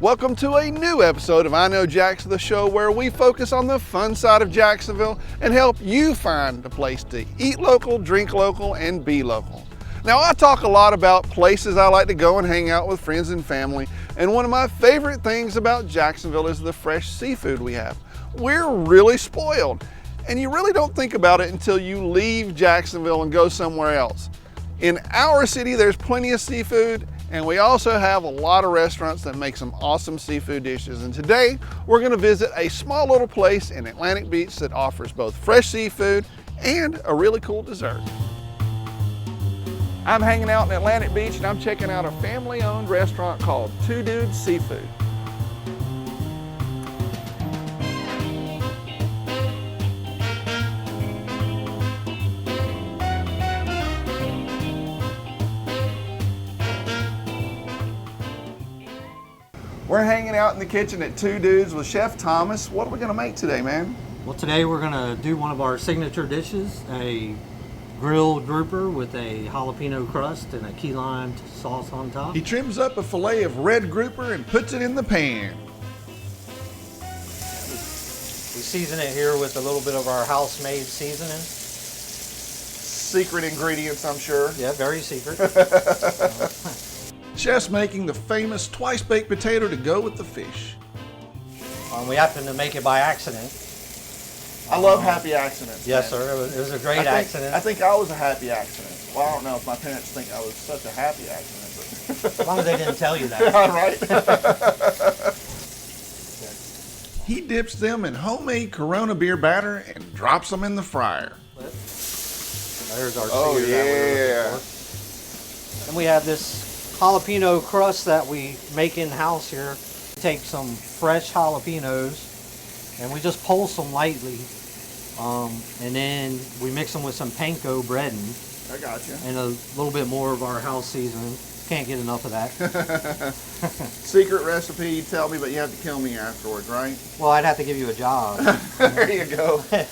Welcome to a new episode of I Know Jackson, the show where we focus on the fun side of Jacksonville and help you find a place to eat local, drink local, and be local. Now, I talk a lot about places I like to go and hang out with friends and family, and one of my favorite things about Jacksonville is the fresh seafood we have. We're really spoiled, and you really don't think about it until you leave Jacksonville and go somewhere else. In our city, there's plenty of seafood, and we also have a lot of restaurants that make some awesome seafood dishes. And today, we're gonna visit a small little place in Atlantic Beach that offers both fresh seafood and a really cool dessert. I'm hanging out in Atlantic Beach and I'm checking out a family-owned restaurant called Two Dudes Seafood. We're hanging out in the kitchen at Two Dudes with Chef Thomas. What are we gonna make today, man? Well, today we're gonna do one of our signature dishes, a grilled grouper with a jalapeno crust and a key lime sauce on top. He trims up a fillet of red grouper and puts it in the pan. We season it here with a little bit of our house-made seasoning. Secret ingredients, I'm sure. Yeah, very secret. Chef's making the famous twice-baked potato to go with the fish. We happened to make it by accident. I love happy accidents. Yes, man. sir. It was a great accident. I think I was a happy accident. Well, I don't know if my parents think I was such a happy accident, but As long as they didn't tell you that. all right. He dips them in homemade Corona beer batter and drops them in the fryer. There's our Oh, sear that we're yeah. looking for. And we have this jalapeno crust that we make in-house here. Take some fresh jalapenos and we just pulse them lightly. And then we mix them with some panko breading I got you. and a little bit more of our house seasoning. Can't get enough of that. Secret recipe, you tell me, but you have to kill me afterwards, right? Well, I'd have to give you a job. There you go. Then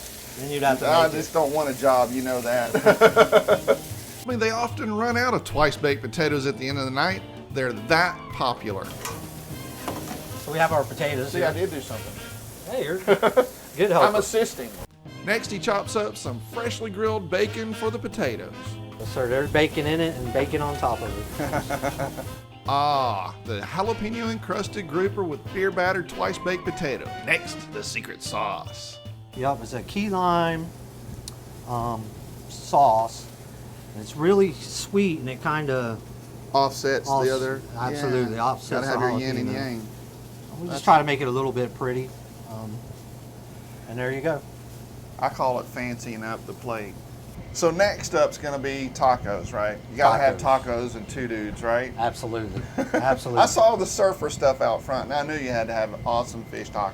you'd have to I make just don't want a job, you know that. I mean, they often run out of twice-baked potatoes at the end of the night. They're that popular. So we have our potatoes See, here. I did do something. Hey, you're good help. I'm assisting. Next, he chops up some freshly grilled bacon for the potatoes. Yes, sir. There's bacon in it and bacon on top of it. Ah, the jalapeno encrusted grouper with beer battered twice-baked potato. Next, the secret sauce. Yep, it's a key lime sauce. And it's really sweet and it kind of Offsets the other. Absolutely, offsets Gotta have the your yin and jalapeno. yang. We just try to make it a little bit pretty. And there you go. I call it fancying up the plate. So next up's gonna be tacos, right? You gotta have tacos and Two Dudes, right? Absolutely. Absolutely. I saw the surfer stuff out front, and I knew you had to have awesome fish tacos.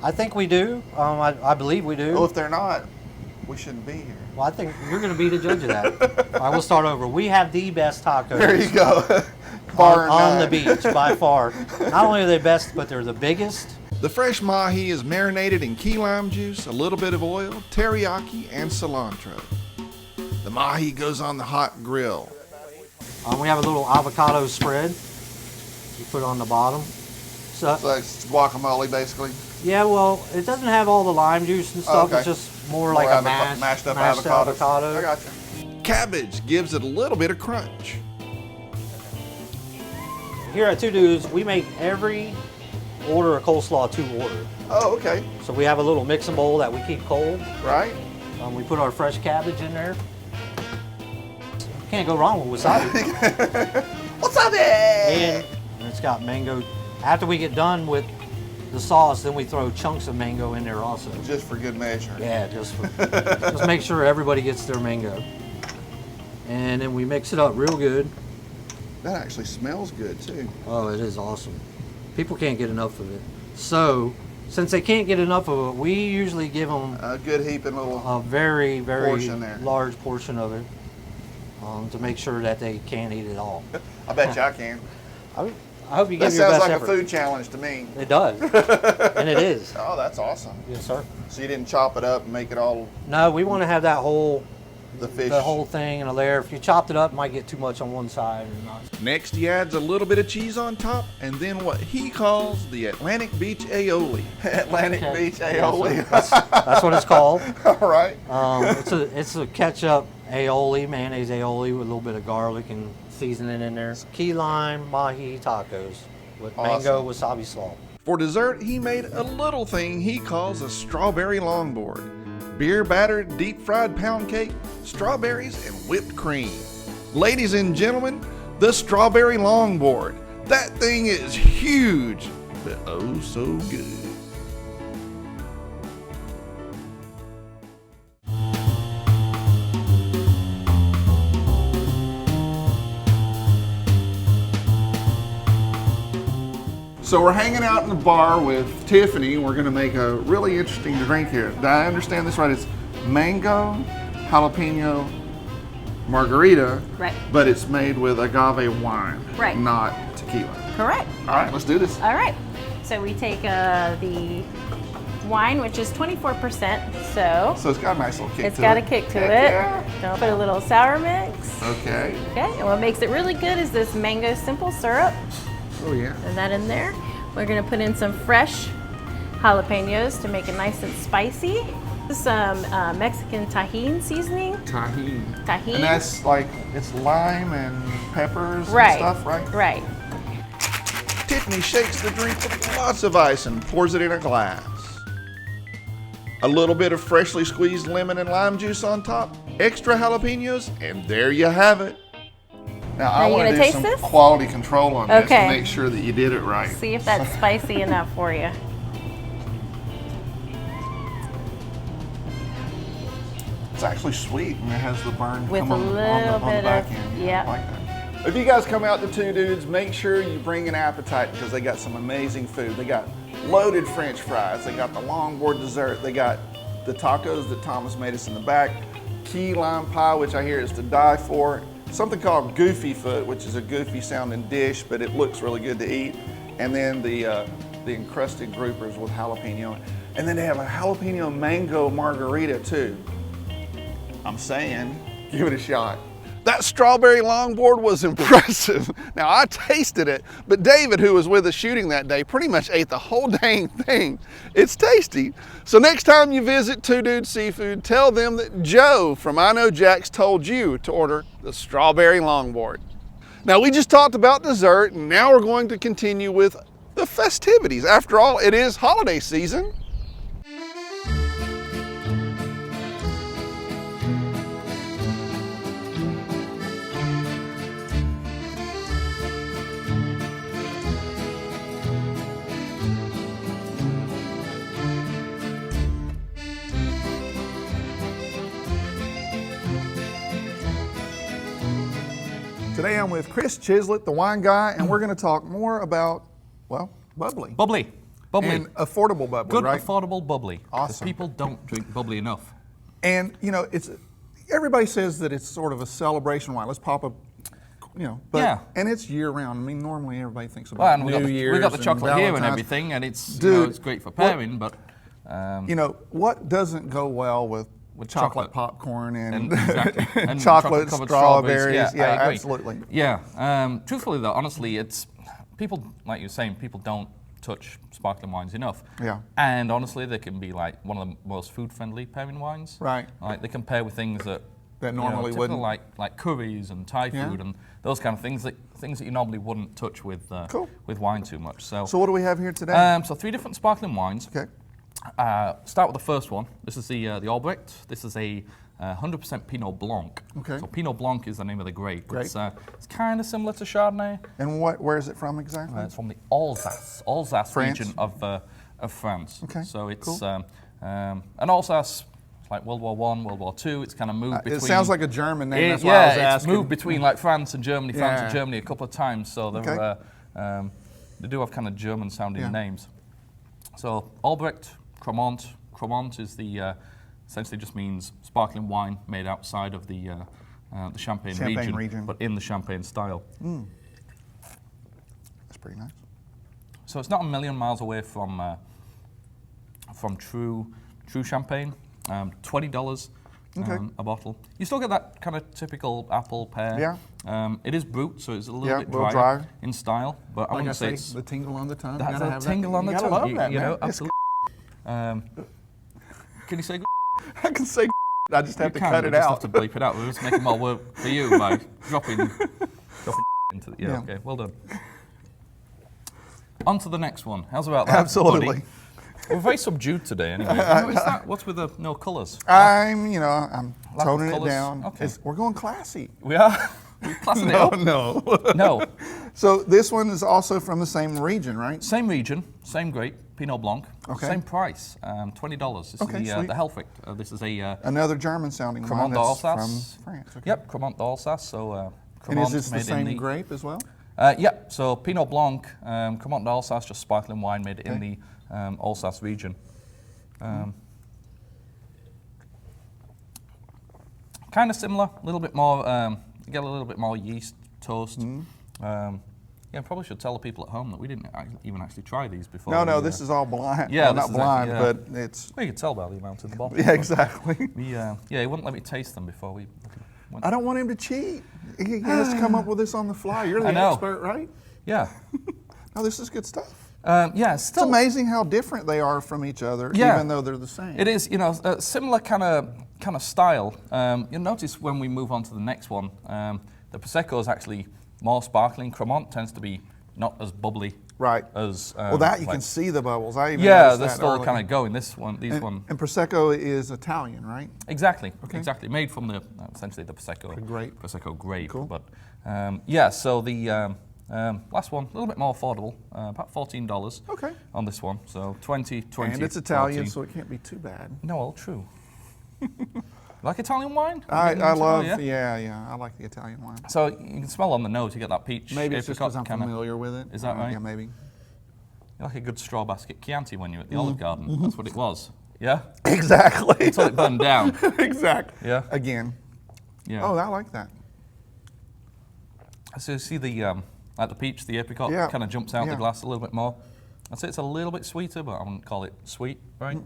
I think we do. I believe we do. Well, if they're not, we shouldn't be here. Well, I think you're going to be the judge of that. All right, we'll start over. We have the best tacos. There you go. Bar on the none. beach by far. Not only are they best, but they're the biggest. The fresh mahi is marinated in key lime juice, a little bit of oil, teriyaki, and cilantro. The mahi goes on the hot grill. We have a little avocado spread. You put on the bottom. So So it's guacamole, basically. yeah, well, it doesn't have all the lime juice and stuff. Okay. It's just more like a mashed up avocado. I got you. Cabbage gives it a little bit of crunch. Here at Two Dudes, we make every order of coleslaw to order. Oh, okay. So we have a little mixing bowl that we keep cold. Right? We put our fresh cabbage in there. Can't go wrong with wasabi. Wasabi! And it's got mango. After we get done with the sauce, then we throw chunks of mango in there also. Just for good measure. Yeah, just make sure everybody gets their mango. And then we mix it up real good. That actually smells good too. Oh, it is awesome. People can't get enough of it. So, since they can't get enough of it, we usually give them A good heaping little. a very, very Portion there. large portion of it to make sure that they can't eat it all. I bet you I can. I hope you That give your sounds best like effort. a food challenge to me. It does, and it is. Oh, that's awesome. Yes, sir. So you didn't chop it up and make it all. No, we want to have that whole The fish. the whole thing in a layer. If you chopped it up, it might get too much on one side or not. Next, he adds a little bit of cheese on top, and then what he calls the Atlantic Beach aioli. Atlantic Okay. Beach Yeah, aioli. so that's what it's called. All right. It's a ketchup aioli, mayonnaise aioli with a little bit of garlic and seasoning in there. Key lime mahi tacos with mango wasabi salt. For dessert, he made a little thing he calls a strawberry longboard. Beer battered, deep fried pound cake, strawberries, and whipped cream. Ladies and gentlemen, the strawberry longboard. That thing is huge, but oh so good. So we're hanging out in the bar with Tiffany. We're gonna make a really interesting drink here. Did I understand this right? It's mango jalapeno margarita, Right. but it's made with agave wine, Right. not tequila. Correct. All right, let's do this. All right. So we take the wine, which is 24%. So So it's got a nice little kick it's to got it. a kick to Heck it. yeah. Don't put a little sour mix. Okay. Okay. And what makes it really good is this mango simple syrup. Oh yeah. Put that in there. We're gonna put in some fresh jalapenos to make it nice and spicy. Some Mexican tahini seasoning. Tahini. Tahini. And that's like, it's lime and peppers Right. and stuff, right? Right. Tiffany shakes the drink with lots of ice and pours it in a glass. A little bit of freshly squeezed lemon and lime juice on top, extra jalapenos, and there you have it. Now I you want to gonna do taste some this? quality control on this Okay. to make sure that you did it right. See if that's spicy enough for you. It's actually sweet and it has the burn With come a on, little on the bit back of- end. yep. I like that. If you guys come out to Two Dudes, make sure you bring an appetite because they got some amazing food. They got loaded French fries. They got the longboard dessert. They got the tacos that Thomas made us in the back. Key lime pie, which I hear is to die for. Something called Goofy Foot, which is a goofy sounding dish, but it looks really good to eat. And then the encrusted groupers with jalapeno. And then they have a jalapeno mango margarita too. I'm saying, give it a shot. That strawberry longboard was impressive. Now I tasted it, but David, who was with us shooting that day, pretty much ate the whole dang thing. It's tasty. So next time you visit Two Dudes Seafood, tell them that Joe from I Know Jax told you to order the strawberry longboard. Now we just talked about dessert, and now we're going to continue with the festivities. After all, it is holiday season. Today I'm with Chris Chislett, the wine guy, and we're going to talk more about, well, bubbly. Bubbly. Bubbly. And affordable bubbly, Good, right? affordable bubbly. 'Cause Awesome. people don't drink bubbly enough. And, you know, everybody says that it's sort of a celebration wine. Let's pop a, you know, but, Yeah. and it's year round. I mean, normally everybody thinks about Well, and New Year's we got the and chocolate here and Valentine's. everything, and it's Dude, it's great for what- pairing, but You know, what doesn't go well with chocolate chocolate. popcorn and, exactly. and chocolate chocolate-covered strawberries? Yeah, I agree. Absolutely. Yeah. Truthfully, though, honestly, it's people like you're saying. People don't touch sparkling wines enough. Yeah. And honestly, they can be like one of the most food-friendly pairing wines. Right. Like they can pair with things that normally typical, wouldn't. like curries and Thai Yeah. food and those kind of things that you normally wouldn't touch with Cool. with wine too much. So So what do we have here today? so 3 different sparkling wines. Okay. Start with the first one. This is the Albrecht. This is a 100% Pinot Blanc. Okay. So Pinot Blanc is the name of the grape. Grape. It's kind of similar to Chardonnay. And where is it from exactly? It's from the Alsace France. region of France. Okay, So it's cool. and Alsace, it's like World War I, World War II. It's kind of moved between. It sounds like a German name. That's why yeah, I was it's asking. moved between like France and Germany, France and Yeah. Germany a couple of times. So they're, Okay. they do have kind of German-sounding Yeah. names. So Albrecht, Cremant. Cremant is the essentially just means sparkling wine made outside of the Champagne region. but in the Champagne style. That's pretty nice. So it's not a million miles away from true Champagne. $20 Okay. A bottle. You still get that kind of typical apple pear. Yeah. It is brut, so it's a little Yeah, bit a little drier dry. in style, but I Like I wouldn't say say, it's the tingle on the tongue. that's Gotta a have tingle that. on the You gotta tongue. love You that, know, man. It's absolutely. Can you say? I can say I just have to You can, cut we it just out. have to bleep it out. We're just making more work for you by dropping into the. Yeah, Yeah. okay, well done. On to the next one. How's about that? Absolutely. buddy? We're very subdued today, anyway. What's with the no colours? I'm Lack of toning it colours. down. Okay. We're going classy. We are. We're classing it up. no. No. So this one is also from the same region, right? Same region, same grape, Pinot Blanc. Okay. Same price, $20. This Okay, is sweet. the Helfrich. This is a Another German-sounding wine Cremant that's d'Alsace. from France. Okay. Yep, Cremant d'Alsace. So And Cremant is this the made in same grape as well? Yep. So Pinot Blanc, Cremant d'Alsace, just sparkling wine made in the Alsace region. Kind of similar, a little bit more. You get a little bit more yeast toast. Yeah, probably should tell the people at home that we didn't even actually try these before. No, we, this is all blind. Yeah, well, this not is blind, actually, but it's. Well, you could tell by the amount in the bottle. Yeah, exactly. Yeah, he wouldn't let me taste them before we went. I don't want him to cheat. He has to come up with this on the fly. You're the I know. expert, right? Yeah. No, this is good stuff. Yeah, It's still. amazing how different they are from each other, Yeah. even though they're the same. It is, similar kind of style. You'll notice when we move on to the next one, the Prosecco is actually more sparkling. Cremant tends to be not as bubbly. Right. As Well, that you like- can see the bubbles. I even Yeah, noticed they're that still earlier. kind of going. These And, one. and Prosecco is Italian, right? Exactly. Okay. Exactly. Made from the essentially the Prosecco grape. Prosecco grape. Cool. But yeah. So the last one, a little bit more affordable, about $14. Okay. On this one, so 20, And it's Italian, 14. so it can't be too bad. No, all true. Like Italian wine? I love, yeah. yeah, I like the Italian wine. So you can smell on the nose, you get that peach. Maybe it's just apricot because I'm kinda- familiar with it. Is that right? Yeah, maybe. You like a good straw basket Chianti when you're at the Mm-hmm. Olive Garden. That's what it was. Yeah? Exactly. Until it burned down. exactly. Yeah. Again. Yeah. Oh, I like that. So you see the like the peach, the apricot Yeah. kind of jumps out Yeah. the glass a little bit more. I'd say it's a little bit sweeter, but I wouldn't call it sweet, right?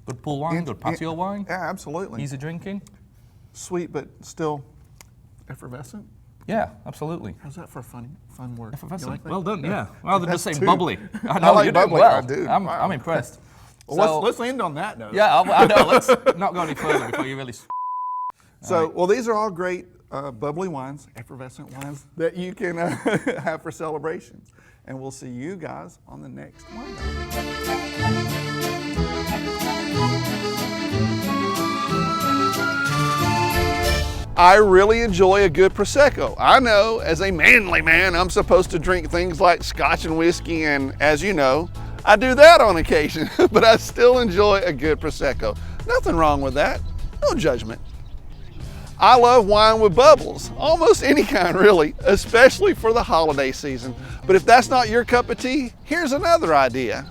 Good pool wine, good patio wine, Yeah, absolutely. easy drinking. Sweet, but still effervescent. Yeah, absolutely. How's that for a fun word? You Effervescent. like that? Well done, yeah. Rather than just That's saying two. bubbly. I I know, like you're doing bubbly, well. I do. I'm Wow. impressed. Well, let's end on that note. Yeah, I know. Let's not go any further before you really. So, well, these are all great bubbly wines, effervescent wines that you can have for celebrations. And we'll see you guys on the next one. I really enjoy a good Prosecco. I know, as a manly man, I'm supposed to drink things like scotch and whiskey, and as you know, I do that on occasion, but I still enjoy a good Prosecco. Nothing wrong with that, no judgment. I love wine with bubbles, almost any kind really, especially for the holiday season. But if that's not your cup of tea, here's another idea.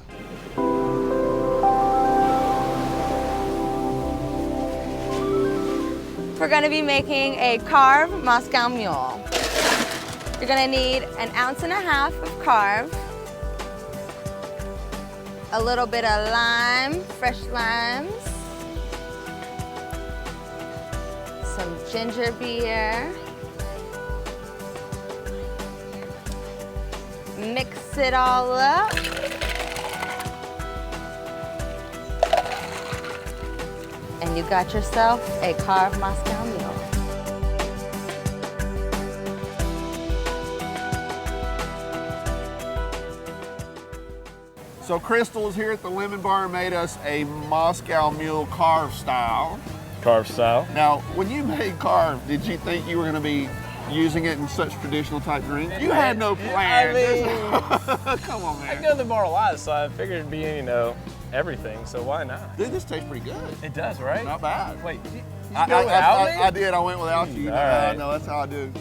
We're gonna be making a carved Moscow Mule. You're gonna need 1.5 ounces of carve, a little bit of lime, fresh limes, some ginger beer, mix it all up. And you got yourself a carved Moscow Mule. So Crystal is here at the Lemon Bar and made us a Moscow Mule carve style. Carve style. Now, when you made carve, did you think you were going to be using it in such traditional type drinks? You had no plan. Come on, I man. go to the bar a lot, so I figured it'd be, everything, so why not? Dude, this tastes pretty good. It does, right? Not bad. Wait, you I, go without me? I did. I went without you. All right. No, that's how I do.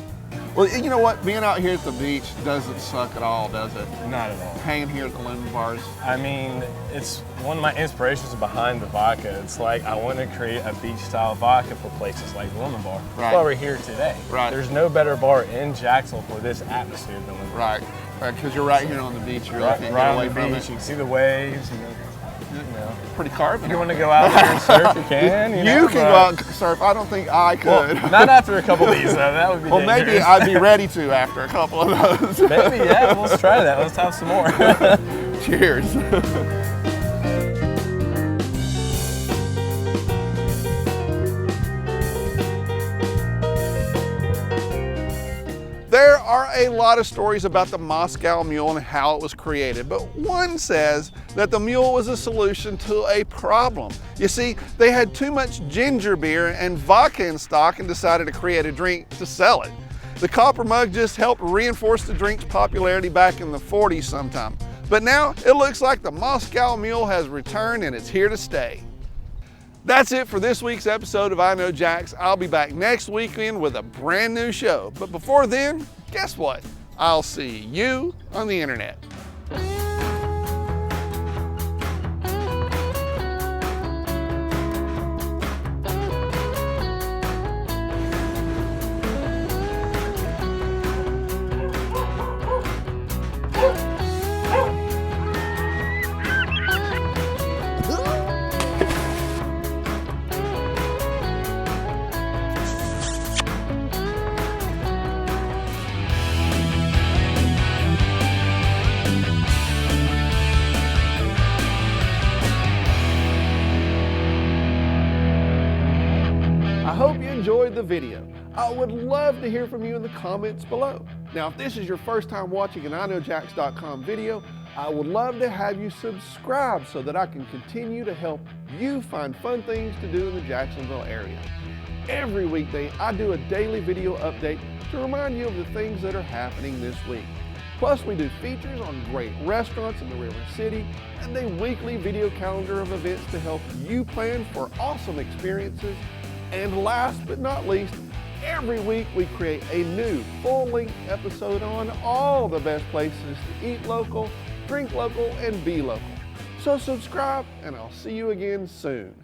Well, you know what? Being out here at the beach doesn't suck at all, does it? Not at all. Hanging here at the Lemon Bars. I mean, it's one of my inspirations behind the vodka. It's like I want to create a beach-style vodka for places like the Lemon Bar. Right. That's why we're here today. Right. There's no better bar in Jacksonville for this atmosphere than Lemon Bar. Right. Because you're right here on the beach. You really Right, can't right get on away the from beach, it. you can see the waves. Pretty carbon. If you want to go out there and surf, you can. You know, can go out and surf. I don't think I could. Well, not after a couple of these, though. That would be Well, dangerous. maybe I'd be ready to after a couple of those. Maybe, yeah. Let's try that. Let's have some more. Cheers. There are a lot of stories about the Moscow Mule and how it was created, but one says that the mule was a solution to a problem. You see, they had too much ginger beer and vodka in stock and decided to create a drink to sell it. The copper mug just helped reinforce the drink's popularity back in the 40s sometime. But now it looks like the Moscow Mule has returned and it's here to stay. That's it for this week's episode of I Know Jax. I'll be back next weekend with a brand new show. But before then, guess what? I'll see you on the internet. I hope you enjoyed the video. I would love to hear from you in the comments below. Now, if this is your first time watching an iknowjax.com video, I would love to have you subscribe so that I can continue to help you find fun things to do in the Jacksonville area. Every weekday, I do a daily video update to remind you of the things that are happening this week. Plus, we do features on great restaurants in the River City and a weekly video calendar of events to help you plan for awesome experiences. And last but not least, every week we create a new full-length episode on all the best places to eat local, drink local, and be local. So subscribe, and I'll see you again soon.